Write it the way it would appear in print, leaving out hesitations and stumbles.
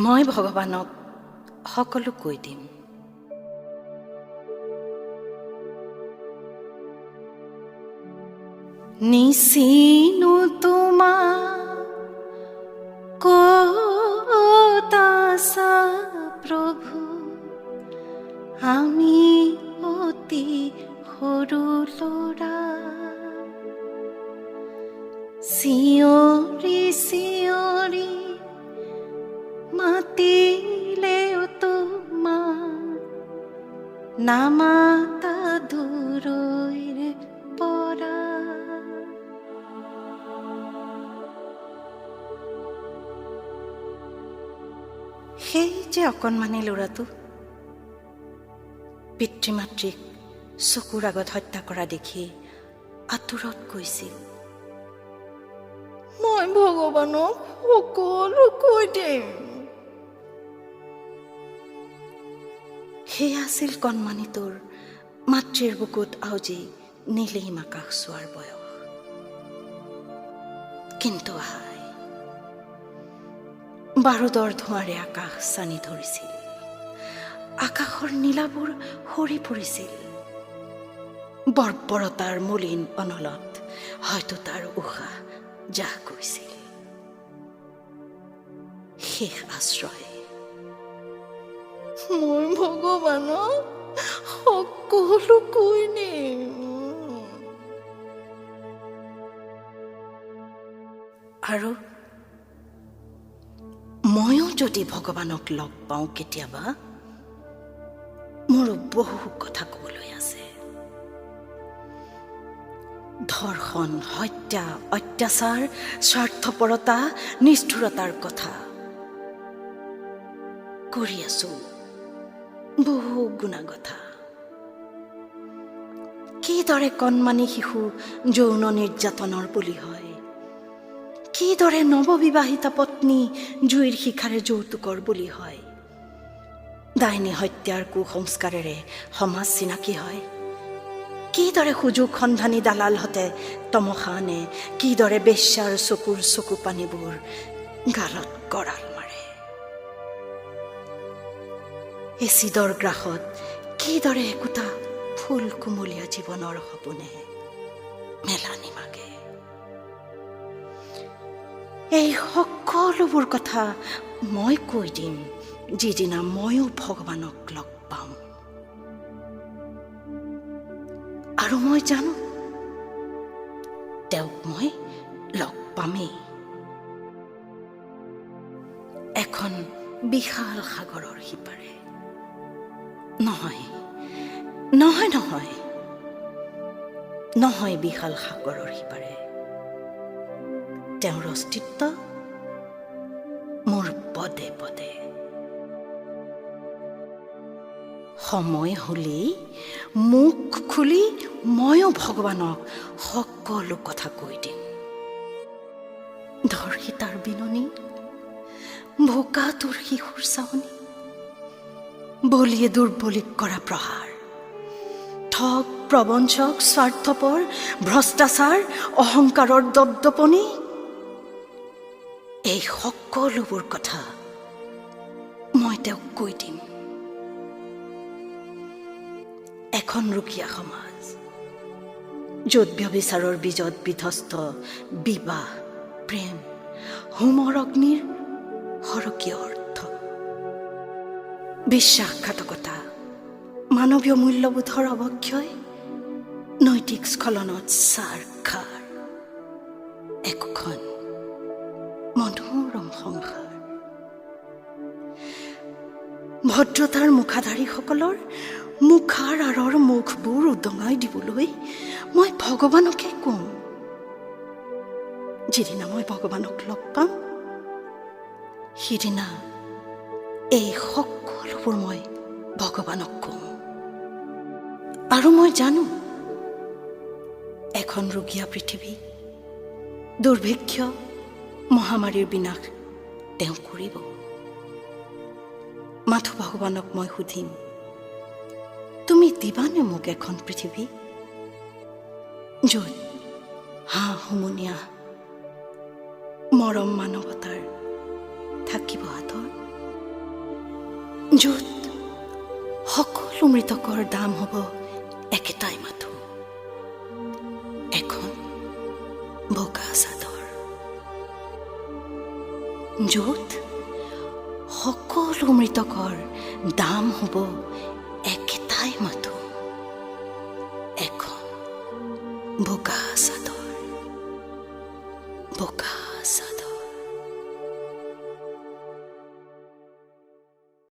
মই ভগৱানক সকলো কৈ দিম। নিচিনো তোমাক ক'ত আছা প্ৰভু, আমি অতি সৰু ল'ৰা। চিঞৰি চিঞৰি মাতিলেও তোমাক নামাতা দূৰৈৰে পৰা। সেই যে অকণমানি ল'ৰাটো পিতৃ মাতৃক চকুৰ আগত হত্যা কৰা দেখি আঁতৰত কৈছিল, মই ভগৱানক সকলো কৈ দিম। সেয়া আছিল কণমানিটোৰ মাতৃৰ বুকুত আউজি নীলিম আকাশ চোৱাৰ বয়স। কিন্তু বাৰুদৰ ধোঁৱাৰে আকাশ চানি ধৰিছিল, আকাশৰ নীলাবোৰ সৰি পৰিছিল। বৰ্বৰতাৰ মলিন অনলত হয়তো তাৰ উশাহ জাহ গৈছিল। শেষ আশ্ৰয়, মই ভগৱানক সকলো কৈ দিম। আৰু ময়ো যদি ভগৱানক লগ পাওঁ কেতিয়াবা, মোৰো বহু কথা ক'বলৈ আছে। ধৰ্ষণ, হত্যা, অত্যাচাৰ, স্বাৰ্থপৰতা, নিষ্ঠুৰতাৰ কথা কৰি আছো, বহু গুণাগথা। কিদৰে কণমানি শিশু যৌন নিৰ্যাতনৰ বলি হয়, কিদৰে নৱবিবাহিতা পত্নী জুইৰ শিখাৰে যৌতুকৰ বলি হয়, ডাইনী হত্যাৰ কুসংস্কাৰেৰে সমাজ চিনাকি হয়, কিদৰে সুযোগ সন্ধানী দালালহঁতে তমসা আনে, কিদৰে বেশ্যাৰ চকুৰ চকু পানীবোৰ গালত গৰাল মাৰে, এচিডৰ গ্ৰাসত কিদৰে একোটা ফুল কুমলীয়া জীৱনৰ সপোনে মেলানি মাগে। এই সকলোবোৰ কথা মই কৈ দিম যিদিনা ময়ো ভগৱানক লগ পাম। আৰু মই জানো তেওঁক মই লগ পামেই। এখন বিশাল সাগৰৰ সিপাৰে। নহয় নহয় নহয় নহয় বিশাল সাগৰৰ সিপাৰে। তেওঁৰ অস্তিত্ব মোৰ পদে পদে। সময় হ'লেই মুখ খুলি ময়ো ভগৱানক সকলো কথা কৈ দিম। ধৰ্ষিতাৰ বিননি, ভোকাতুৰ শিশুৰ চাৱনি, বলিয়ে দুৰ্বলীক কৰা প্ৰহাৰ, ঠগ প্ৰবঞ্চক, স্বাৰ্থপৰ, ভ্ৰষ্টাচাৰ, অহংকাৰৰ দপদপনি, এই সকলোবোৰ কথা মই তেওঁক কৈ দিম। এখন ৰুগীয়া সমাজ, য'ত ব্যভিচাৰৰ বীজত বিধ্বস্ত বিবাহ, প্ৰেম, হোমৰ অগ্নিৰ সৰকীয় অৰ্থ, বিশ্বাসঘাতকতা, মানৱীয় মূল্যবোধৰ অৱক্ষয়, নৈতিক স্খলনত ছাৰ খাৰ, একোখন মনোৰম সংসাৰ। ভদ্ৰতাৰ মুখাধাৰীসকলৰ মুখাৰ আঁৰৰ মুখবোৰ উদঙাই দিবলৈ মই ভগৱানকে কওঁ। যিদিনা মই ভগৱানক লগ পাম, সিদিনা এই সকলোবোৰ মই ভগৱানক কওঁ। আৰু মই জানো এখন ৰুগীয়া পৃথিৱী, দুৰ্ভিক্ষ, মহামাৰীৰ বিনাশ তেওঁ কৰিব। মাথো ভগৱানক মই সুধিম, তুমি দিবানে মোক এখন পৃথিৱী, য'ত হাঁহ হুমুনিয়া মৰম মানৱতাৰ থাকিব আদৰ? য'ত সকলো মৃতকৰ দাম হ'ব একেটাই মাথো, এখন বগা চাদৰ। য'ত সকলো মৃতকৰ দাম হ'ব একেটাই মাথো, এখন বগা চাদৰ, বগা